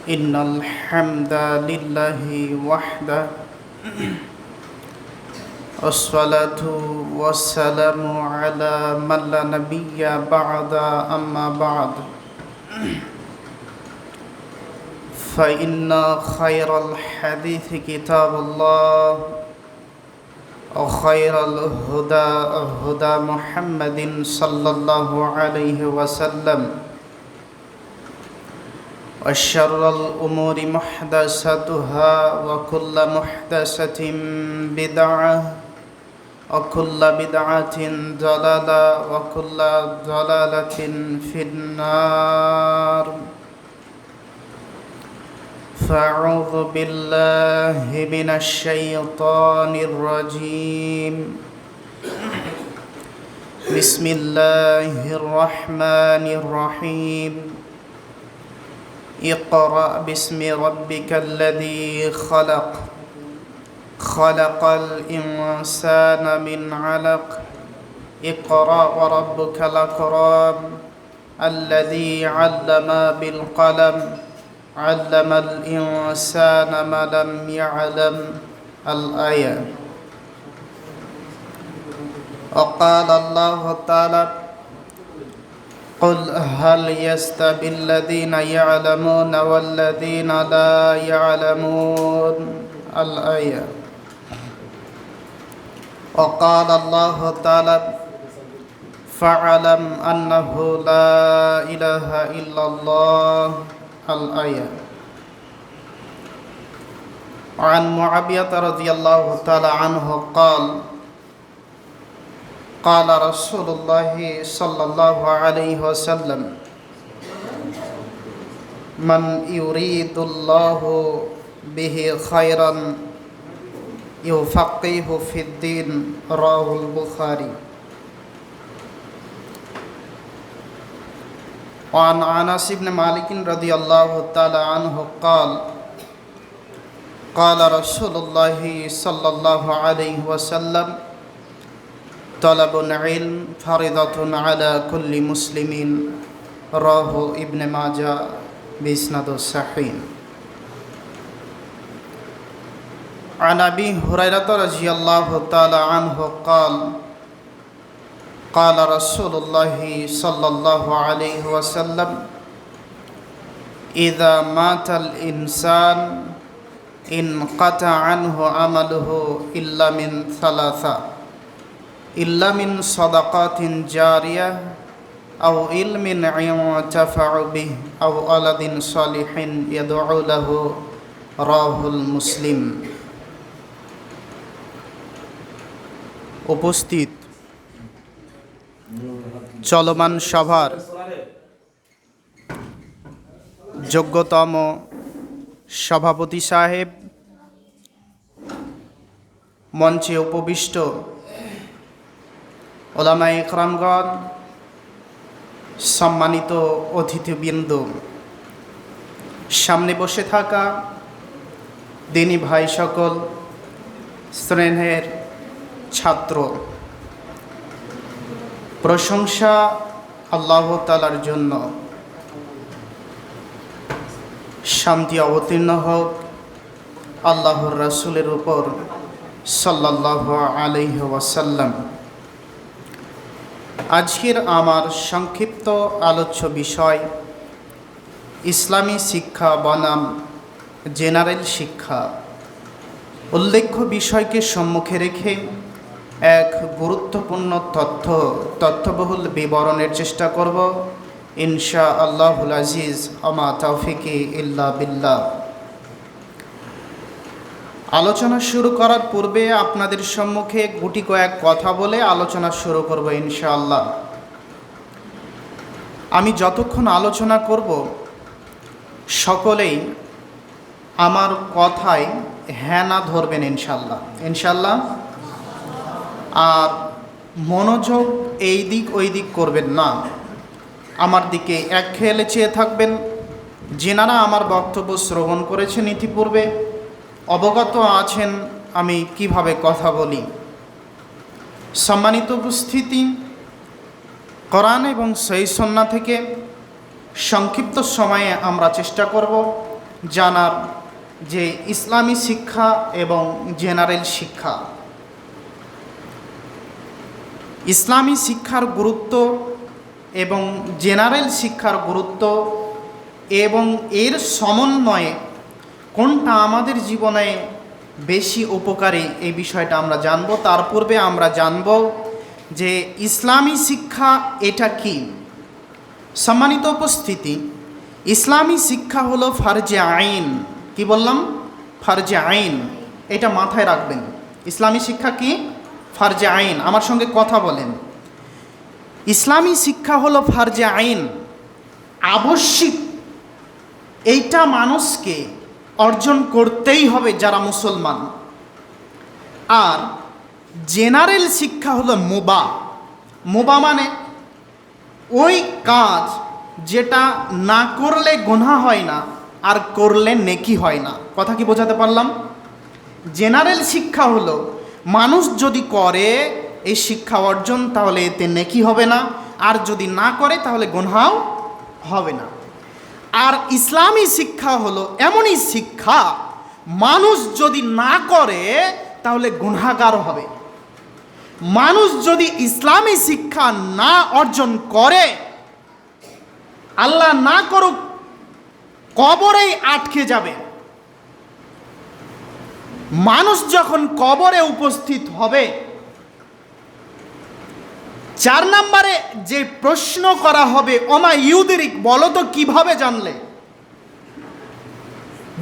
إن الحمد لله وحده والصلاة والسلام على من لا نبي بعد أما بعد فإن خير الحديث كتاب الله وخير الهدى هدى محمد صلى الله عليه وسلم وشر الأمور محدثاتها وكل محدثة بدعة وكل بدعة ضلالة وكل ضلالة في النار فأعوذ بالله من الشيطان الرجيم بسم الله الرحمن الرحيم اقرأ باسم ربك الذي خلق خلق الإنسان من علق اقرأ وربك الأكرم الذي علم بالقلم علم الإنسان ما لم يعلم الآية وقال الله تعالى قل هل يستوي الذين يعلمون والذين لا يعلمون الآية وقال الله تعالى فاعلم أنه لا إله إلا الله الآية عن معاوية رضي الله تعالى عنه قال قال رسول الله صلى الله عليه وسلم من يريد الله به خيرا يفقهه في الدين رواه البخاري وعن أنس بن مالك رضي الله تعالى عنه قال قال رسول الله صلى الله عليه وسلم طلب العلم فريضة على كل مسلم رواه ابن ماجه بإسناد صحيح عن أبي هريرة رضي الله تعالى عنه قال قال رسول الله صلى الله عليه وسلم إذا مات الإنسان انقطع عنه عمله إلا من ثلاثة إلا من صدقات جارية أو علم ينتفع به أو ولد صالح يدعو له رواه المسلم উপস্থিত চলমান সভার যোগ্যতম সভাপতি সাহেব, মঞ্চে উপবিষ্ট ওলামায়ে ইকরামগণ, সম্মানিত অতিথিবৃন্দ, সামনে বসে থাকা দিনী ভাই সকল, শ্রেণীর ছাত্র, প্রশংসা আল্লাহ তাআলার জন্য। শান্তি অবতীর্ণ হোক আল্লাহর রাসূলের উপর সাল্লাল্লাহু আলাইহি ওয়াসাল্লাম। আজকের আমার সংক্ষিপ্ত আলোচ্য বিষয় ইসলামী শিক্ষা বনাম জেনারেল শিক্ষা। উল্লেখ্য বিষয়কে সম্মুখে রেখে এক গুরুত্বপূর্ণ তথ্যবহুল বিবরণের চেষ্টা করব ইনশা আল্লাহুল আজিজ, আমা তাওফিকি ইল্লা বিল্লাহ। আলোচনা শুরু করার পূর্বে আপনাদের সম্মুখে গুটি কয়েক কথা বলে আলোচনা শুরু করব ইনশাআল্লাহ। আমি যতক্ষণ আলোচনা করব সকলেই আমার কথায় হ্যাঁ না ধরবেন ইনশাআল্লাহ ইনশাআল্লাহ। আর মনোযোগ এই দিক ওই দিক করবেন না, আমার দিকে এক খেয়ালে চেয়ে থাকবেন। যেনারা আমার বক্তব্য শ্রবণ করেছেন ইতিপূর্বে অবগত আছেন আমি কিভাবে কথা বলি। সম্মানিত উপস্থিতি, কোরআন এবং সহিহ সুন্নাহ থেকে সংক্ষিপ্ত সময়ে আমরা চেষ্টা করব জানার যে ইসলামী শিক্ষা এবং জেনারেল শিক্ষা, ইসলামী শিক্ষার গুরুত্ব এবং জেনারেল শিক্ষার গুরুত্ব এবং এর সমন্বয়ে কোনটা আমাদের জীবনে বেশি উপকারী এই বিষয়টা আমরা জানব। তার পূর্বে আমরা জানব যে ইসলামী শিক্ষা এটা কি। সম্মানিত উপস্থিতি, ইসলামী শিক্ষা হলো ফারজে আইন। কি বললাম? ফারজে আইন। এটা মাথায় রাখবেন। ইসলামী শিক্ষা কি? ফারজে আইন। আমার সঙ্গে কথা বলেন। ইসলামী শিক্ষা হলো ফারজে আইন, আবশ্যিক। এইটা মানুষকে অর্জন করতেই হবে যারা মুসলমান। আর জেনারেল শিক্ষা হলো মুবাহ। মুবাহ মানে ওই কাজ যেটা না করলে গুনাহ হয় না আর করলে নেকি হয় না। কথা কি বোঝাতে পারলাম? জেনারেল শিক্ষা হলো মানুষ যদি করে এই শিক্ষা অর্জন, তাহলে এতে নেকি হবে না, আর যদি না করে তাহলে গুনাহও হবে না। আর ইসলামী শিক্ষা হলো এমনই শিক্ষা মানুষ যদি না করে তাহলে গুনাহগার হবে। মানুষ যদি ইসলামী শিক্ষা না অর্জন করে, আল্লাহ না করুক, কবরেই আটকে যাবে। মানুষ যখন কবরে উপস্থিত হবে, 4 নম্বরে যে প্রশ্ন করা হবে, ওমা ইউদিরিক, বলো তো কিভাবে জানলে?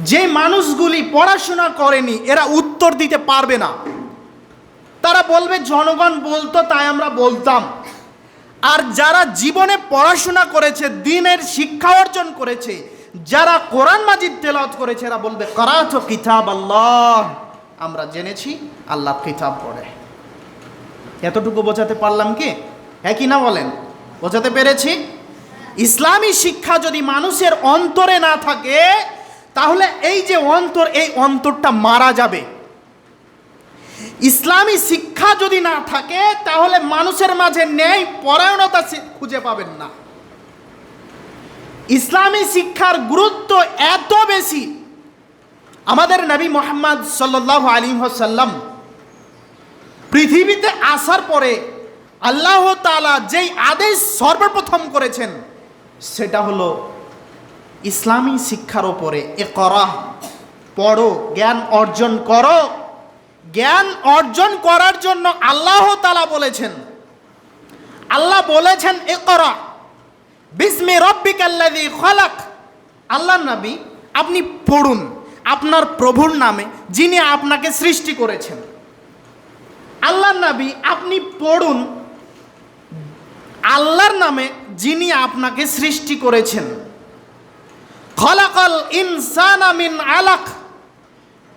যে মানুষগুলি পড়াশোনা করেনি এরা উত্তর দিতে পারবে না। তারা বলবে জনগণ বলতো তাই আমরা বলতাম। আর যারা জীবনে পড়াশোনা করেছে, দ্বীনের শিক্ষা অর্জন করেছে, যারা কোরআন মাজিদ তেলাওয়াত করেছে, এরা বলবে করাতো কিতাব আল্লাহ, আমরা জেনেছি আল্লাহর কিতাব পড়ে। এতটুকু বোঝাতে পারলাম কি? হ্যাঁ কি না বলেন? বোঝাতে পেরেছি? ইসলামী শিক্ষা যদি মানুষের অন্তরে না থাকে, তাহলে এই যে অন্তর, এই অন্তরটা মারা যাবে। ইসলামী শিক্ষা যদি না থাকে, তাহলে মানুষের মাঝে ন্যায় পরায়ণতা খুঁজে পাবেন না। ইসলামী শিক্ষার গুরুত্ব এত বেশি, আমাদের নবী মুহাম্মদ সাল্লাল্লাহু আলাইহি ওয়াসাল্লাম পৃথিবীতে আসার পরে আল্লাহ তাআলা যেই আদেশ সর্বপ্রথম করেছেন সেটা হলো ইসলামী শিক্ষার উপরে। ইকরা, পড়ো, জ্ঞান অর্জন করো। জ্ঞান অর্জন করার জন্য আল্লাহ তাআলা বলেছেন, আল্লাহ বলেছেন ইকরা বিসমি রাব্বিকাল্লাযী খালাক। আল্লাহ নবী, আপনি পড়ুন আপনার প্রভুর নামে যিনি আপনাকে সৃষ্টি করেছেন। আল্লাহ নবী, আপনি পড়ুন আল্লাহর নামে যিনি আপনাকে সৃষ্টি করেছেন। খালাকাল ইনসানা মিন আলাক।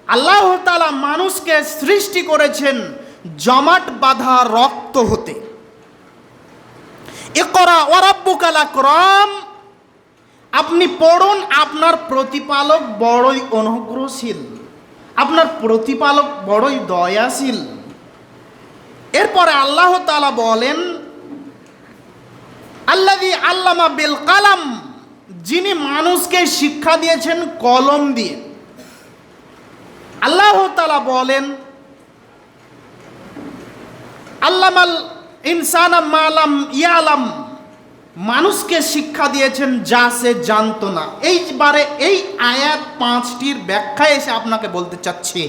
আল্লাহ তাআলা মানুষকে সৃষ্টি করেছেন জমাট বাঁধা রক্ত হতে। ইকরা ওয়া রাব্বুকাল আকরাম, আপনি পড়ুন আপনার প্রতিপালক বড়ই অনুগ্রহশীল, আপনার প্রতিপালক বড়ই দয়াশীল। এরপরে আল্লাহ তাআলা বলেন আল্লাযী আল্লামা বিল কালাম, যিনি মানুষকে শিক্ষা দিয়েছেন কলম দিয়ে। আল্লাহ তাআলা বলেন আল্লামাল ইনসানা মা লাম ইয়ালাম, মানুষকে শিক্ষা দিয়েছেন যা সে জানতো না। এইবারে এই আয়াত 5টির ব্যাখ্যা এসে আপনাকে বলতে চাচ্ছি,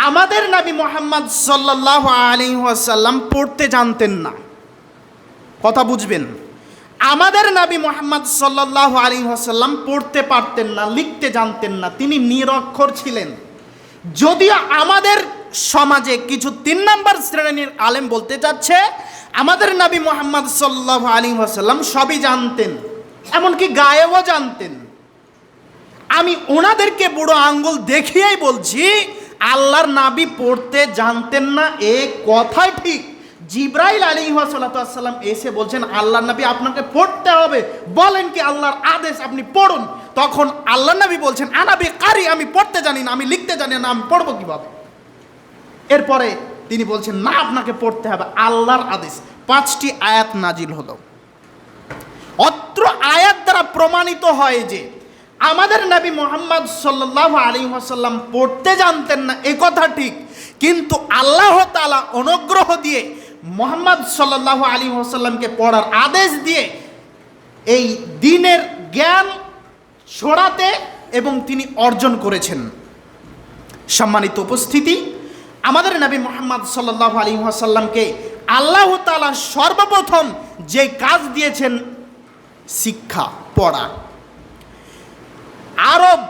আমাদের নবী মুহাম্মদ সাল্লাল্লাহু আলাইহি ওয়াসাল্লাম পড়তে জানতেন না। কথা বুঝবেন, আমাদের নবী মুহাম্মদ সাল্লাল্লাহু আলাইহি ওয়াসাল্লাম পড়তে পারতেন না, লিখতে জানতেন না, তিনি নিরক্ষর ছিলেন। যদিও আমাদের সমাজে কিছু 3 নম্বর শ্রেণীর আলেম বলতে চাচ্ছে আমাদের নবী মুহাম্মদ সাল্লাল্লাহু আলাইহি ওয়াসাল্লাম সবই জানতেন, এমনকি গায়েবও জানতেন। আমি ওনাদেরকে বুড়ো আঙ্গুল দেখিয়েই বলছি আল্লাহর নবী পড়তে জানতেন না, এ কথাই ঠিক। জিবরাইল আলাইহিসসালাম এসে বলছেন আল্লাহর নবী আপনাকে পড়তে হবে, বলেন কি আল্লাহর আদেশ, আপনি পড়ুন। তখন আল্লাহর নবী বলছেন আনাবি কারি, আমি পড়তে জানি না, আমি লিখতে জানি না, আমি পড়বো কিভাবে? এরপরে তিনি বলছেন না, আপনাকে পড়তে হবে, আল্লাহর আদেশ। 5টি আয়াত নাজিল হলো। অত্র আয়াত দ্বারা প্রমাণিত হয় যে আমাদের নবী মুহাম্মদ সাল্লাল্লাহু আলাইহি ওয়াসাল্লাম পড়তে জানতেন না এ কথা ঠিক, কিন্তু আল্লাহ তাআলা অনুগ্রহ দিয়ে মুহাম্মদ সাল্লাল্লাহু আলাইহি ওয়াসাল্লামকে পড়ার আদেশ দিয়ে এই দ্বীনের জ্ঞান ছড়াতে এবং তিনি অর্জন করেছেন। সম্মানিত উপস্থিতি, আমাদের নবী মুহাম্মদ সাল্লাল্লাহু আলাইহি ওয়াসাল্লামকে আল্লাহ তাআলা সর্বপ্রথম যে কাজ দিয়েছেন শিক্ষা, পড়া। আরব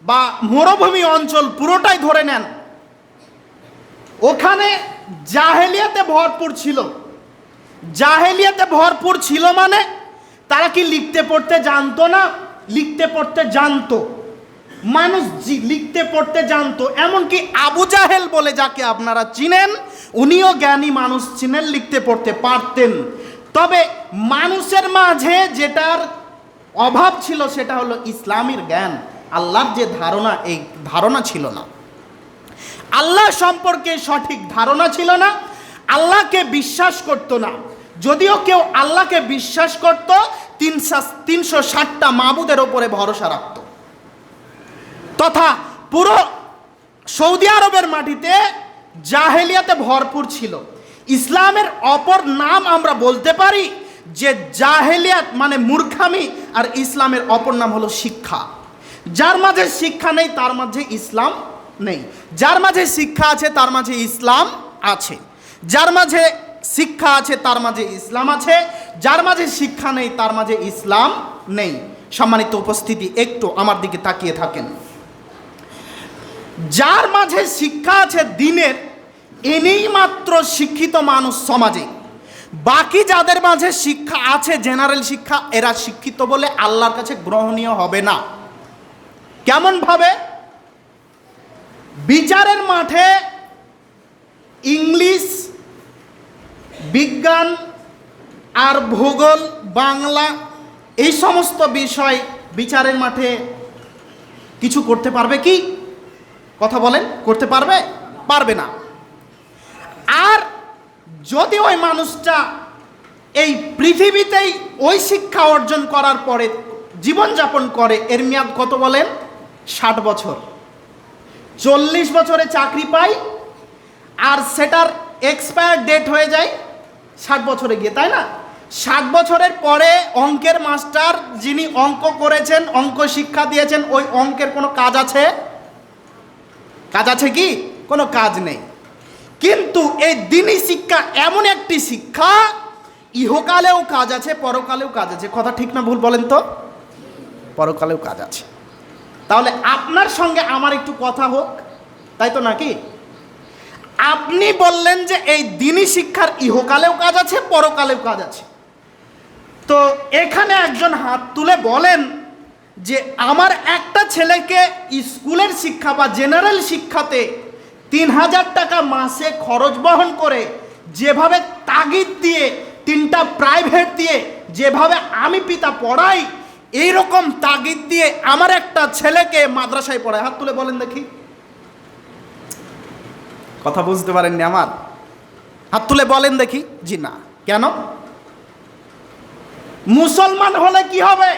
বা মরুভূমি অঞ্চল পুরোটাই ধরে নেন, ওখানে জাহেলিয়াতে ভরপুর ছিল। জাহেলিয়াতে ভরপুর ছিল মানে তারা কি লিখতে পড়তে জানতো না? লিখতে পড়তে জানতো, মানুষ লিখতে পড়তে জানতো। এমনকি আবু জাহেল বলে যাকে আপনারা চিনেন, উনিও জ্ঞানী মানুষ ছিলেন, লিখতে পড়তে পারতেন। তবে মানুষের মাঝে যেটার অভাব ছিল সেটা হলো ইসলামের জ্ঞান, আল্লাহর যে ধারণা, এই ধারণা ছিল না। আল্লাহ সম্পর্কে সঠিক ধারণা ছিল না, আল্লাহকে বিশ্বাস করত না। যদিও কেউ আল্লাহকে বিশ্বাস করত, 360টা মাবুদের ওপরে ভরসা রাখত। তথা পুরো সৌদি আরবের মাটিতে জাহেলিয়াতে ভরপুর ছিল। ইসলামের অপর নাম আমরা বলতে পারি যে জাহেলিয়াত মানে মূর্খামি, আর ইসলামের অপর নাম হলো শিক্ষা। যার মাঝে শিক্ষা নেই তার মাঝে ইসলাম নেই, যার মাঝে শিক্ষা আছে তার মাঝে ইসলাম আছে, যার মাঝে শিক্ষা আছে তার মাঝে ইসলাম আছে, যার মাঝে শিক্ষা নেই তার মাঝে ইসলাম নেই। সম্মানিত উপস্থিতি, একটু আমার দিকে তাকিয়ে থাকেন। যার মাঝে শিক্ষা আছে দ্বীনের, এনেই মাত্র শিক্ষিত মানুষ সমাজে। বাকি যাদের মাঝে শিক্ষা আছে জেনারেল শিক্ষা, এরা শিক্ষিত বলে আল্লাহর কাছে গ্রহণীয় হবে না। কেমন ভাবে? বিচারের মাঠে ইংলিশ, বিজ্ঞান আর ভূগোল, বাংলা, এই সমস্ত বিষয় বিচারের মাঠে কিছু করতে পারবে কি? কথা বলেন, করতে পারবে? পারবে না। আর যদি ওই মানুষটা এই পৃথিবীতেই ওই শিক্ষা অর্জন করার পরে জীবনযাপন করে, এর মেয়াদ কত বলেন? 60 বছর। 40 বছরে চাকরি পায় আর সেটার এক্সপায়ার ডেট হয়ে যায় 60 বছরে গিয়ে, তাই না? 60 বছরের পরে অঙ্কের মাস্টার যিনি অঙ্ক করেছেন, অঙ্ক শিক্ষা দিয়েছেন, ওই অঙ্কের কোনো কাজ আছে? কাজ আছে কি? কোনো কাজ নেই। কিন্তু এই দ্বীনি শিক্ষা এমন একটি শিক্ষা, ইহকালেও কাজ আছে, পরকালেও কাজ আছে। কথা ঠিক না ভুল বলেন তো? পরকালেও কাজ আছে। তাহলে আপনার সঙ্গে আমার একটু কথা হোক, তাই তো নাকি? আপনি বললেন যে এই দ্বীনি শিক্ষার ইহকালেও কাজ আছে, পরকালেও কাজ আছে। তো এখানে একজন হাত তুলে বলেন যে আমার একটা ছেলেকে স্কুলের শিক্ষা বা জেনারেল শিক্ষাতে 3000 টাকা মাসে খরচ বহন করে, যেভাবে তাগিদ দিয়ে 3টা প্রাইভেট দিয়ে যেভাবে আমি পিতা পড়াই, এইরকম তাগিদ দিয়ে আমার একটা ছেলেকে মাদ্রাসায় পড়ায়। হাত তুলে বলেন দেখি। কথা বুঝতে পারেননি আমার? হাত তুলে বলেন দেখি। জি না। কেন? মুসলমান হলে কি হবে?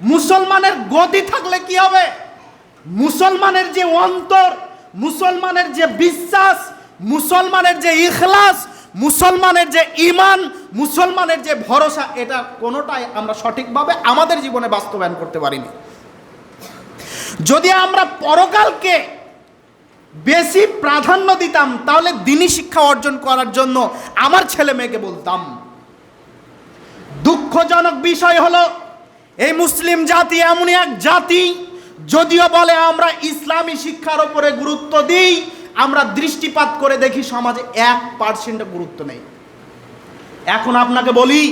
মুসলমানের গতি থাকলে কি হবে? মুসলমানের যে অন্তর, মুসলমানের যে বিশ্বাস, মুসলমানের যে ইখলাস, মুসলমানের যে ঈমান, মুসলমানের যে ভরসা, এটা কোনোটাই আমরা সঠিকভাবে আমাদের জীবনে বাস্তবায়ন করতে পারিনি। যদি আমরা পরকালকে বেশি প্রাধান্য দিতাম, তাহলে দ্বীনি শিক্ষা অর্জন করার জন্য আমার ছেলে মেয়েকে বলতাম। দুঃখজনক বিষয় হলো এই মুসলিম জাতি এমন এক জাতি, যদিও বলে আমরা ইসলামী শিক্ষার উপরে গুরুত্ব দিই, আমরা দৃষ্টিপাত করে দেখি সমাজে 1% গুরুত্ব নেই। এখন আপনাকে বলি,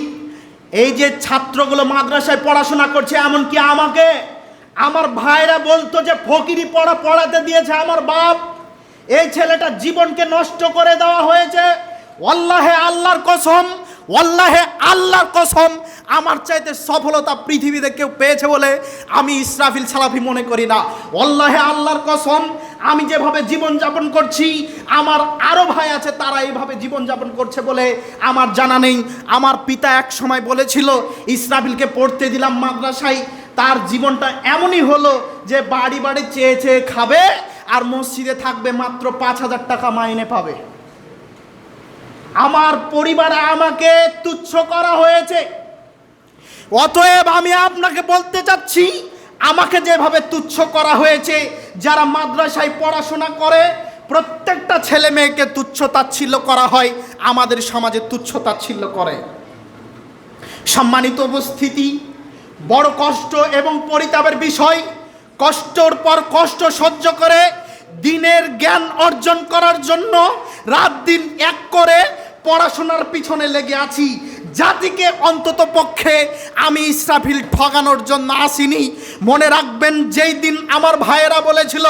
এই যে ছাত্রগুলো মাদ্রাসায় পড়াশোনা করছে, এমনকি আমাকে আমার ভাইরা বলতো যে ফকিরি পড়াতে দিয়েছে আমার বাপ, এই ছেলেটা জীবনকে নষ্ট করে দেওয়া হয়েছে। ওয়াল্লাহে আল্লাহর কসম, ওয়াল্লাহে আল্লাহর কসম, আমার চাইতে সফলতা পৃথিবীতে কেউ পেয়েছে বলে আমি ইসরাফিল সালাফি মনে করি না। ওয়াল্লাহে আল্লাহর কসম, আমি যেভাবে জীবনযাপন করছি, আমার আরও ভাই আছে তারা এইভাবে জীবনযাপন করছে বলে আমার জানা নেই। আমার পিতা এক সময় বলেছিল, ইসরাফিলকে পড়তে দিলাম মাদ্রাসায়, তার জীবনটা এমনই হলো যে বাড়ি বাড়ি চেয়ে চেয়ে খাবে আর মসজিদে থাকবে, মাত্র 5,000 টাকা মাইনে পাবে। আমার পরিবারে আমাকে তুচ্ছ করা হয়েছে। অতএব আমি আপনাকে বলতে চাচ্ছি, আমাকে যেভাবে তুচ্ছ করা হয়েছে, যারা মাদ্রাসায় পড়াশোনা করে প্রত্যেকটা ছেলে মেয়েকে তুচ্ছ তাচ্ছিল্য করা হয়, আমাদের সমাজে তুচ্ছ তাচ্ছিল্য করে। সম্মানিত উপস্থিতি, বড় কষ্ট এবং পরিতাপের বিষয়, কষ্টর পর কষ্ট সহ্য করে দিনের জ্ঞান অর্জন করার জন্য রাত দিন এক করে পড়াশোনার পিছনে লেগে আছি। জাতিকে অন্তত পক্ষে আমি ইসরাফিল ঠকানোর জন্য আসিনি। মনে রাখবেন, যেই দিন আমার ভাইয়েরা বলেছিল,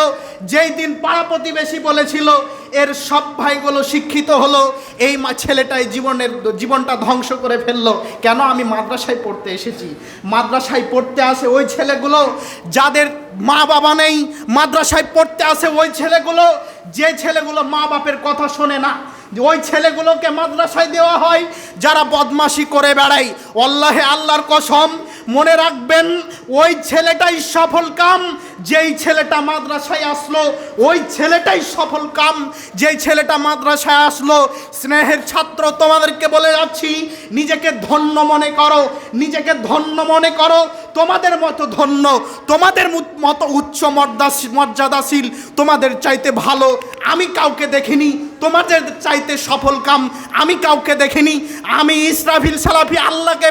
যেই দিন পাড়া প্রতিবেশী বলেছিল এর সব ভাইগুলো শিক্ষিত হলো, এই ছেলেটাই জীবনটা ধ্বংস করে ফেললো। কেন? আমি মাদ্রাসায় পড়তে এসেছি। মাদ্রাসায় পড়তে আসে ওই ছেলেগুলো যাদের মা বাবা নেই, মাদ্রাসায় পড়তে আসে ওই ছেলেগুলো যে ছেলেগুলো মা বাপের কথা শোনে না, ওই ছেলেগুলোকে মাদ্রাসায় দেওয়া হয় যারা বদমাশি করে বেড়ায়। আল্লাহে আল্লাহর কসম, মনে রাখবেন, ওই ছেলেটাই সফল কাম যেই ছেলেটা মাদ্রাসায় আসলো, ওই ছেলেটাই সফল কাম যেই ছেলেটা মাদ্রাসায় আসলো। স্নেহের ছাত্র, তোমাদেরকে বলে যাচ্ছি, নিজেকে ধন্য মনে করো, নিজেকে ধন্য মনে করো। তোমাদের মতো ধন্য, তোমাদের মতো উচ্চ মর্যাদাশীল, তোমাদের চাইতে ভালো আমি কাউকে দেখিনি, তোমাদের চাইতে সফল কাম আমি কাউকে দেখিনি। আমি ইসরাফিল সালাফি আল্লাহকে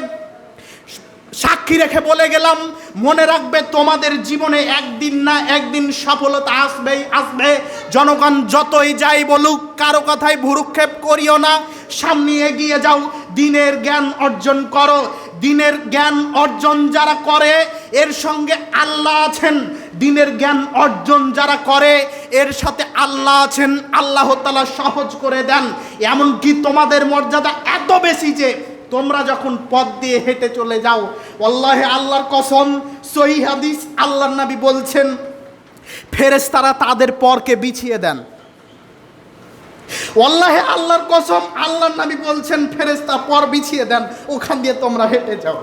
সাক্ষী রেখে বলে গেলাম, মনে রাখবে তোমাদের জীবনে একদিন না একদিন সফলতা আসবেই আসবে। জনগণ যতই যাই বলুক, কারো কথায় ভুরুক্ষেপ করিও না, সামনে এগিয়ে যাও, দিনের জ্ঞান অর্জন করো। দিনের জ্ঞান অর্জন যারা করে এর সঙ্গে আল্লাহ আছেন। দিনের জ্ঞান অর্জন যারা করে এর সাথে আল্লাহ আছেন। আল্লাহ তাআলা সহজ করে দেন। এমনকি তোমাদের মর্যাদা এত বেশি যে তোমরা যখন পথ দিয়ে হেঁটে চলে যাও, আল্লাহে আল্লাহর কসম, সহিহ হাদিস, আল্লাহর নবী বলছেন ফেরেশতারা তাদের পরকে বিছিয়ে দেন। আল্লাহে আল্লাহর কসম, আল্লাহর নবী বলছেন ফেরেশতা পর বিছিয়ে দেন, ওখান দিয়ে তোমরা হেঁটে যাও।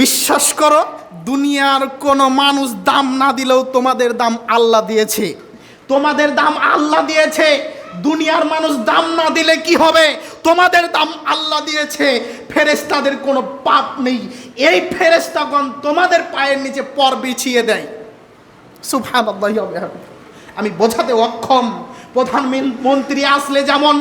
বিশ্বাস করো, দুনিয়ার কোনো মানুষ দাম না দিলেও তোমাদের দাম আল্লাহ দিয়েছে। তোমাদের দাম আল্লাহ দিয়েছে। দুনিয়ার মানুষ দাম না দিলে কি হবে? তোমাদের দাম আল্লাহ দিয়েছে। ফেরেশতাদের কোনো পাপ নেই। এই ফেরেশতাগণ তোমাদের পায়ের নিচে পর বিছিয়ে দেয়। সুবহানাল্লাহ। আমি বোঝাতে অক্ষম। প্রধানমন্ত্রী আসলে যেমন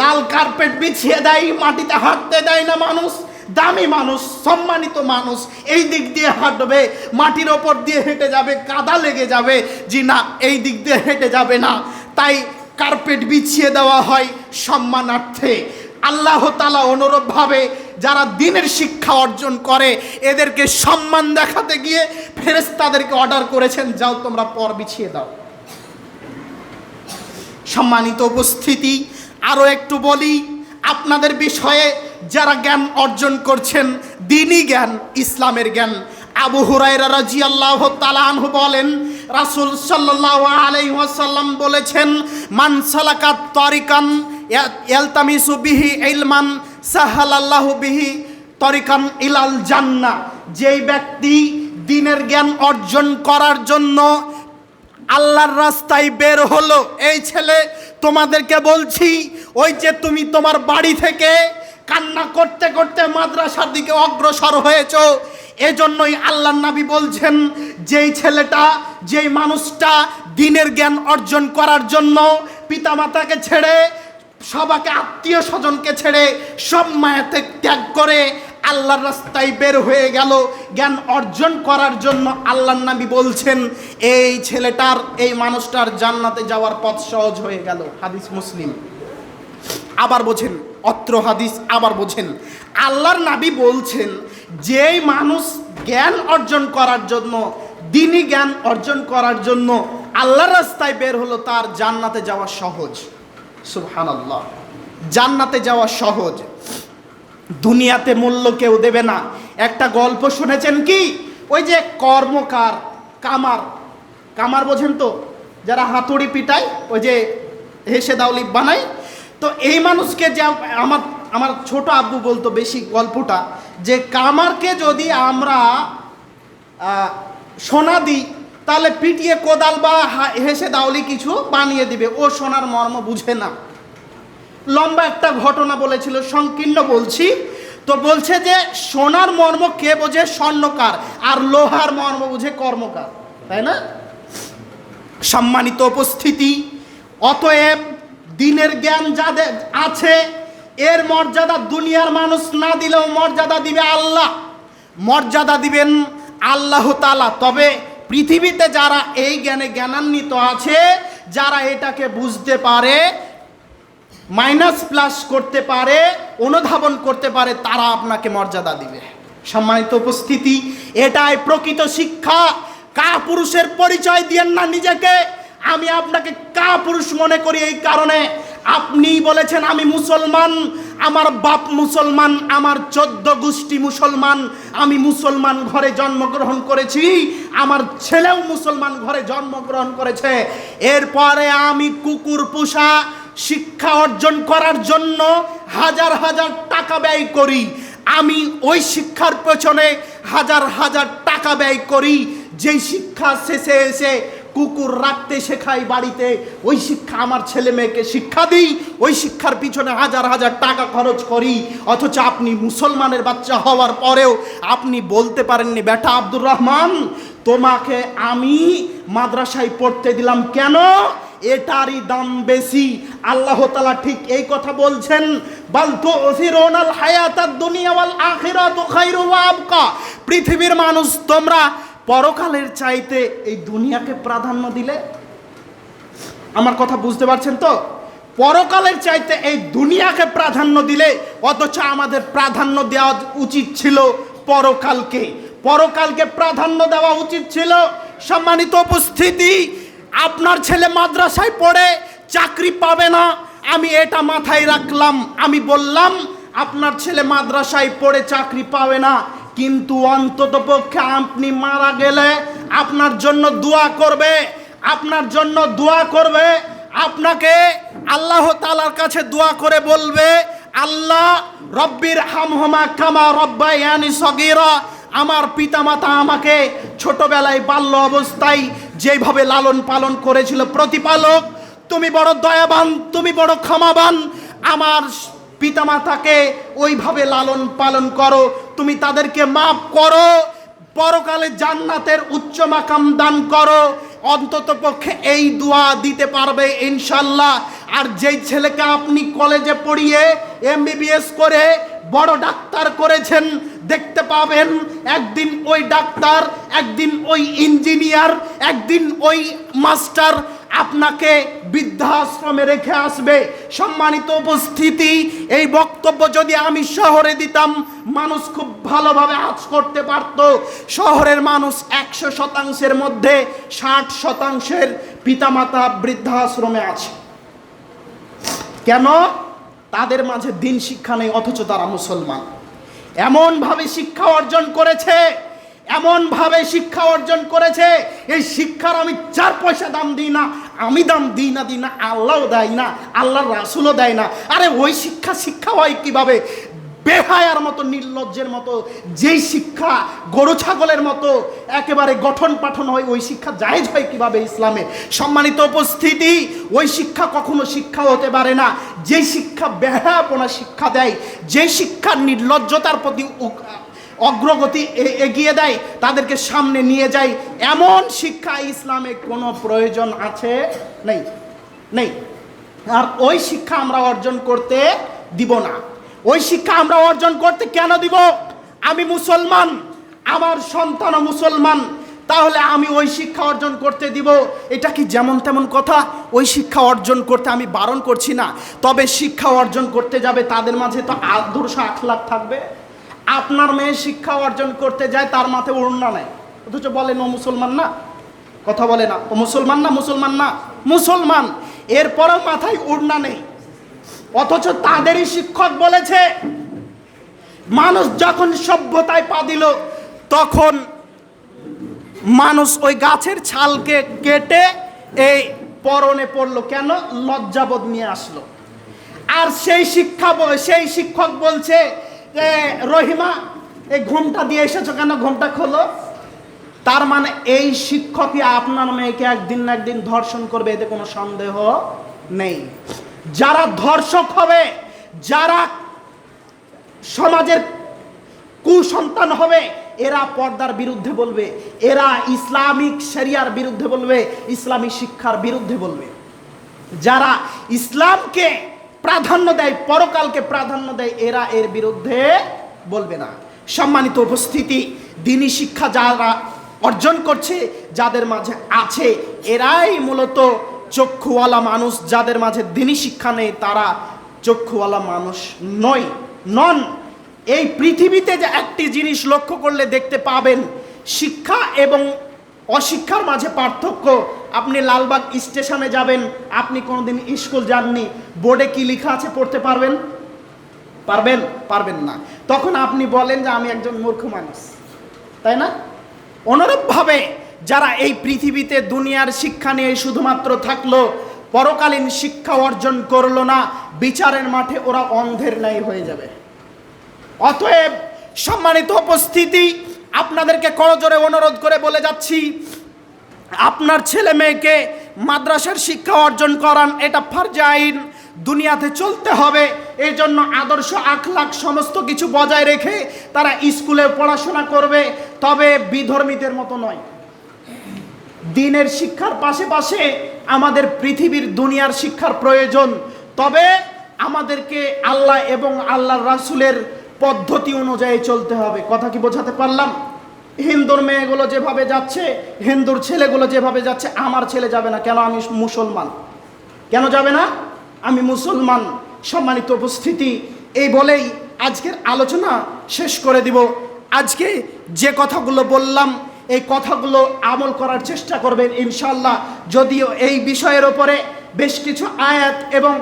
লাল কার্পেট বিছিয়ে দেয়, মাটিতে হাঁটতে দেয় না মানুষ, দামি মানুষ, সম্মানিত মানুষ এই দিক দিয়ে হাঁটবে, মাটির ওপর দিয়ে হেঁটে যাবে, কাদা লেগে যাবে, জি না, এই দিক দিয়ে হেঁটে যাবে না। তাই কার্পেট বিছিয়ে দেওয়া হয় সম্মানার্থে। আল্লাহ তাআলা অনুরূপভাবে যারা দ্বীনের শিক্ষা অর্জন করে এদেরকে সম্মান দেখাতে গিয়ে ফেরেশতাদেরকে অর্ডার করেছেন, যাও তোমরা পর বিছিয়ে দাও। সম্মানিত উপস্থিতি, আরও একটু বলি আপনাদের বিষয়ে, যারা জ্ঞান অর্জন করছেন দ্বীনি জ্ঞান, ইসলামের জ্ঞান। আবু হুরায়রা রাদিয়াল্লাহু তাআলা আনহু বলেন, রাসূল সাল্লাল্লাহু আলাইহি ওয়াসাল্লাম বলেছেন, মান সালাকা তারিকান ইয়ালতামিসু বিহি ইলমান সাহালাল্লাহু বিহি তারিকান ইলাল জান্নাহ। যেই ব্যক্তি দ্বীনের জ্ঞান অর্জন করার জন্য আল্লাহর রাস্তায় বের হলো, এই ছেলে তোমাদেরকে বলছি, ওই যে তুমি তোমার বাড়ি থেকে কান্না করতে করতে মাদ্রাসার দিকে অগ্রসর হয়েছো, এজন্যই আল্লাহর নবী বলছেন, যেই ছেলেটা, যেই মানুষটা দ্বীনের জ্ঞান অর্জন করার জন্য পিতামাতাকে ছেড়ে, সবাকে আত্মীয় স্বজনকে ছেড়ে, সব মায়াতে ত্যাগ করে আল্লাহর রাস্তায় বের হয়ে গেল জ্ঞান অর্জন করার জন্য, আল্লাহর নবী বলছেন এই ছেলেটার, এই মানুষটার জান্নাতে যাওয়ার পথ সহজ হয়ে গেল। হাদিস মুসলিম। আবার বোঝেন, অত্র হাদিস আবার বোঝেন, আল্লাহর নবী বলছেন যেই মানুষ জ্ঞান অর্জন করার জন্য, দ্বীনি জ্ঞান অর্জন করার জন্য আল্লাহর রাস্তায় বের হলো, তার জান্নাতে যাওয়া সহজ। সুবহানাল্লাহ। জান্নাতে যাওয়া সহজ। দুনিয়াতে মূল্য কেউ দেবে না। একটা গল্প শুনেছেন কি? ওই যে কর্মকার, কামার, কামার বোঝেন তো, যারা হাতুড়ি পিটায়, ওই যে হেসে দাউলি বানায়। তো এই মানুষকে যে আমার ছোট আব্বু বলতো বেশি গল্পটা, যে কামারকে যদি আমরা সোনা দিই, তাহলে পিটিয়ে কোদাল বা হেসে দাওলি কিছু বানিয়ে দিবে, ও সোনার মর্ম বুঝে না। লম্বা একটা ঘটনা বলেছিল, সংকীর্ণ বলছি। তো বলছে যে সোনার মর্ম কে বোঝে? স্বর্ণকার। আর লোহার মর্ম বুঝে কর্মকার, তাই না? সম্মানিত উপস্থিতি, অতএব দিনের জ্ঞান যাদের আছে, এর মর্যাদা দুনিয়ার মানুষ না দিলেও মর্যাদা দিবে আল্লাহ, মর্যাদা দিবেন আল্লাহ তাআলা। তবে পৃথিবীতে যারা এই জ্ঞানে জ্ঞানান্বিত আছে, যারা এটাকে বুঝতে পারে, মাইনাস প্লাস করতে পারে, অনুধাবন করতে পারে, তারা আপনাকে মর্যাদা দিবে। সম্মানিত উপস্থিতি, এটাই প্রকৃত শিক্ষা। কাপুরুষের পরিচয় দিয়েন না নিজেকে। আমি আপনাকে কাপুরুষ মনে করি এই কারণে, আপনি বলেছেন আমি মুসলমান, আমার বাপ মুসলমান, আমার 14 গোষ্ঠী মুসলমান, আমি মুসলমান ঘরে জন্মগ্রহণ করেছি, আমার ছেলেও মুসলমান ঘরে জন্মগ্রহণ করেছে। এরপরে আমি কুকুর পোষা শিক্ষা অর্জন করার জন্য হাজার হাজার টাকা ব্যয় করি। আমি ওই শিক্ষার পেছনে হাজার হাজার টাকা ব্যয় করি। যেই শিক্ষা শেষে এসে কুকুর রাখতে শেখাই বাড়িতে, ওই শিক্ষা আমার ছেলে মেয়েকে শিক্ষা দিই, ওই শিক্ষার পিছনে হাজার হাজার টাকা খরচ করি। অথচ আপনি মুসলমানের বাচ্চা হওয়ার পরেও আপনি বলতে পারেননি, বেটা আব্দুর রহমান, তোমাকে আমি মাদ্রাসায় পড়তে দিলাম কেন? এটারই দাম বেশি। আল্লাহ তাআলা ঠিক এই কথা বলছেন, বাল তুসিরুনাল হায়াতাদ দুনিয়া ওয়াল আখিরাতু খায়রু ওয়া আবকা। পৃথিবীর মানুষ তোমরা পরকালের চাইতে এই দুনিয়াকে প্রাধান্য দিলে। আমার কথা বুঝতে পারছেন তো? পরকালের চাইতে এই দুনিয়াকে প্রাধান্য দিলে, অথচ আমাদের প্রাধান্য দেওয়া উচিত ছিল পরকালকে। পরকালকে প্রাধান্য দেওয়া উচিত ছিল। সম্মানিত উপস্থিতি, আপনার ছেলে মাদ্রাসায় পড়ে চাকরি পাবে না, আমি এটা মাথায় রাখলাম। আমি বললাম আপনার ছেলে মাদ্রাসায় পড়ে চাকরি পাবে না, কিন্তু অন্ততপক্ষে আপনি মারা গেলে আপনার জন্য দোয়া করবে, আপনার জন্য দোয়া করবে। আপনাকে আল্লাহ তাআলার কাছে দোয়া করে বলবে, আল্লাহ রব্বির হামহুমা কামা রব্বায়ানি সগীরা। আমার পিতামাতা আমাকে ছোটবেলায় বাল্য অবস্থায় যেভাবে লালন পালন করেছিল, প্রতিপালক তুমি বড় দয়াবান, তুমি বড় ক্ষমাবান। আমার পিতামাতাকে ওইভাবে লালন পালন করো, তুমি তাদেরকে মাফ করো, পরকালে জান্নাতের উচ্চ মাকাম দান করো। অন্তত পক্ষে এই দোয়া দিতে পারবে ইনশাল্লাহ। আর যেই ছেলেকে আপনি কলেজে পড়িয়ে MBBS করে বড় ডাক্তার করেছেন, দেখতে পাবেন একদিন ওই ডাক্তার, একদিন ওই ইঞ্জিনিয়ার, একদিন ওই মাস্টার আপনাকে বৃদ্ধাশ্রমে রেখে আসবে। সম্মানিত উপস্থিতি, এই বক্তব্য যদি আমি শহরে দিতাম, মানুষ খুব ভালোভাবে আজ করতে পারত। শহরের মানুষ 100%-এর মধ্যে 60%-এর পিতামাতা বৃদ্ধাশ্রমে আছে। কেন? তাদের মাঝে দিন শিক্ষা নেই, অথচ তারা মুসলমান। এমনভাবে শিক্ষা অর্জন করেছে, এমনভাবে শিক্ষা অর্জন করেছে, এই শিক্ষার আমি 4 পয়সা দাম দিই না, আমি দাম দিই না, আল্লাহও দেয় না, আল্লাহর রাসূলও দেয় না। আরে ওই শিক্ষা হয় কিভাবে? বেহায়ার মতো, নির্লজ্জের মতো যেই শিক্ষা গরু ছাগলের মতো একেবারে গঠন পাঠন হয়, ওই শিক্ষা জায়েজ হয় কিভাবে ইসলামে? সম্মানিত উপস্থিতি, ওই শিক্ষা কখনো শিক্ষা হতে পারে না। যেই শিক্ষা বেহায়াপনা শিক্ষা দেয়, যেই শিক্ষা নির্লজ্জতার প্রতি অগ্রগতি এগিয়ে দেয়, তাদেরকে সামনে নিয়ে যায়, এমন শিক্ষা ইসলামে কোনো প্রয়োজন আছে? নেই। আর ওই শিক্ষা আমরা অর্জন করতে দিব না। ওই শিক্ষা আমরা অর্জন করতে কেন দিব? আমি মুসলমান, আমার সন্তানও মুসলমান, তাহলে আমি ওই শিক্ষা অর্জন করতে দিব? এটা কি যেমন তেমন কথা? ওই শিক্ষা অর্জন করতে আমি বারণ করছি না, তবে শিক্ষা অর্জন করতে যাবে তাদের মাঝে তো আদর্শ আখলাক থাকবে। আপনার মেয়ে শিক্ষা অর্জন করতে যায়, তার মাথায় ওড়না নাই, অথচ বলেন ও মুসলমান না। কথা বলে না, ও মুসলমান না, মুসলমান, এরপরও মাথায় ওড়না নেই। অথচ তাদেরই শিক্ষক বলেছে, মানুষ যখন সভ্যতায় পা দিল, তখন মানুষ ওই গাছের ছালকে কেটে এই পরনে পড়লো। কেন? লজ্জাবোধ নিয়ে আসলো। আর সেই শিক্ষক বলছে, রহিমা এই ঘুমটা দিয়ে এসেছো কেন? ঘুমটা খোলো। তার মানে এই শিক্ষকই আপনার মেয়েকে একদিন না একদিন ধর্ষণ করবে, এতে কোনো সন্দেহ নেই। যারা ধর্ষক হবে, যারা সমাজের কুসন্তান হবে, এরা পর্দার বিরুদ্ধে বলবে, এরা ইসলামিক শরিয়ার বিরুদ্ধে বলবে, ইসলামী শিক্ষার বিরুদ্ধে বলবে। যারা ইসলামকে প্রাধান্য দেয়, পরকালকে প্রাধান্য দেয়, এরা এর বিরুদ্ধে বলবে না। সম্মানিত উপস্থিতি, দ্বীনি শিক্ষা যারা অর্জন করছে, যাদের মাঝে আছে, এরাই মূলত চক্ষুওয়ালা মানুষ। যাদের মাঝে দ্বীনি শিক্ষা নেই, তারা চক্ষুওয়ালা মানুষ নন। এই পৃথিবীতে যে একটি জিনিস লক্ষ্য করলে দেখতে পাবেন, শিক্ষা এবং অশিক্ষার মাঝে পার্থক্য। আপনি লালবাগ স্টেশনে যাবেন, আপনি কোনোদিন স্কুল যাননি, বোর্ডে কি লেখা আছে পড়তে পারবেন? পারবেন না। তখন আপনি বলেন যে আমি একজন মূর্খ মানুষ, তাই না? অনুরূপভাবে যারা এই পৃথিবীতে দুনিয়ার শিক্ষা নিয়ে শুধুমাত্র থাকলো, পরকালীন শিক্ষা অর্জন করলো না, বিচারের মাঠে ওরা অন্ধের ন্যায় হয়ে যাবে। অতএব সম্মানিত উপস্থিতি, আপনাদেরকে করজোরে অনুরোধ করে বলে যাচ্ছি, আপনার ছেলে মেয়েকে মাদ্রাসার শিক্ষা অর্জন করান, এটা ফরজে আইন। দুনিয়াতে চলতে হবে, এই জন্য আদর্শ আখলাক সমস্ত কিছু বজায় রেখে তারা স্কুলে পড়াশোনা করবে, তবে বিধর্মীদের মতো নয়। দ্বীনের শিক্ষার পাশে আমাদের পৃথিবীর দুনিয়ার শিক্ষার প্রয়োজন, তবে আমাদেরকে আল্লাহ এবং আল্লাহর রাসূলের পদ্ধতি অনুযায়ী চলতে হবে। কথা কি বোঝাতে পারলাম? হিন্দুর মেয়েগুলো যেভাবে যাচ্ছে, হিন্দুর ছেলেগুলো যেভাবে যাচ্ছে, আমার ছেলে যাবে না। কেন? আমি মুসলমান। কেন যাবে না? আমি মুসলমান। সম্মানিত উপস্থিতি, এই বলেই আজকের আলোচনা শেষ করে দিব। আজকে যে কথাগুলো বললাম, এই কথাগুলো আমল করার চেষ্টা করবেন ইনশাআল্লাহ। যদিও এই বিষয়ের ওপরে বেশ কিছু আয়াত এবং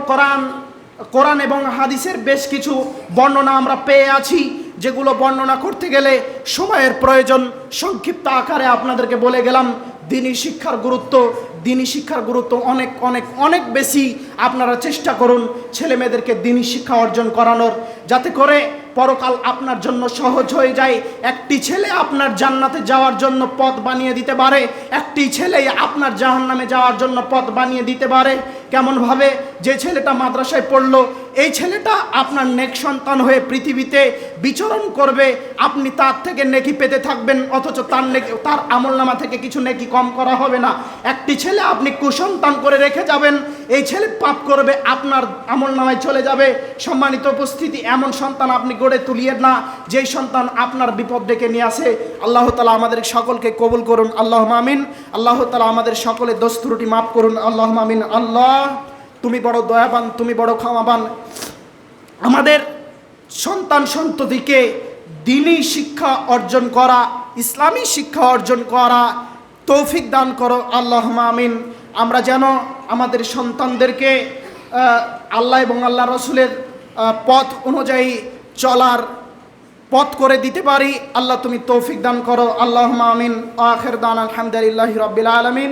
কোরআন এবং হাদিসের বেশ কিছু বর্ণনা আমরা পেয়ে আছি, যেগুলো বর্ণনা করতে গেলে সময়ের প্রয়োজন। সংক্ষিপ্ত আকারে আপনাদেরকে বলে গেলাম, দ্বীনি শিক্ষার গুরুত্ব অনেক অনেক অনেক বেশি। আপনারা চেষ্টা করুন ছেলে মেয়েদেরকে দ্বীনি শিক্ষা অর্জন করানোর, যাতে করে পরকাল আপনার জন্য সহজ হয়ে যায়। একটি ছেলে আপনার জান্নাতে যাওয়ার জন্য পথ বানিয়ে দিতে পারে, একটি ছেলে আপনার জাহান্নামে যাওয়ার জন্য পথ বানিয়ে দিতে পারে। কেমনভাবে? যে ছেলেটা মাদ্রাসায় পড়লো, এই ছেলেটা আপনার নেক সন্তান হয়ে পৃথিবীতে বিচরণ করবে, আপনি তার থেকে নেকি পেতে থাকবেন, অথচ তার আমলনামা থেকে কিছু নেকি কম করা হবে না। একটি ছেলে আপনি কুসন্তান করে রেখে যাবেন, এই ছেলে পাপ করবে, আপনার আমলনামায় চলে যাবে। সম্মানিত উপস্থিতি, এমন সন্তান আপনি গড়ে তুলিয়েন না যেই সন্তান আপনার বিপদ ডেকে নিয়ে আসে। আল্লাহ তাআলা আমাদের সকলকে কবুল করুন, আল্লাহুম্মা আমিন। আল্লাহ তাআলা আমাদের সকলের দোষ ত্রুটি মাফ করুন, আল্লাহুম্মা আমিন। আল্লাহ, তুমি বড় দয়াবান, তুমি বড় ক্ষমাবান। আমাদের সন্তান সন্ততিকে দ্বীনি শিক্ষা অর্জন করা, ইসলামী শিক্ষা অর্জন করা তৌফিক দান করো, আল্লাহুম্মা আমিন। আমরা যেন আমাদের সন্তানদেরকে আল্লাহ এবং আল্লাহ রসুলের পথ অনুযায়ী চলার পথ করে দিতে পারি। আল্লাহ তুমি তৌফিক দান করো, আল্লাহুম্মা আমিন। আখির দাওয়ানা আলহামদুলিল্লাহি রাব্বিল আলামিন।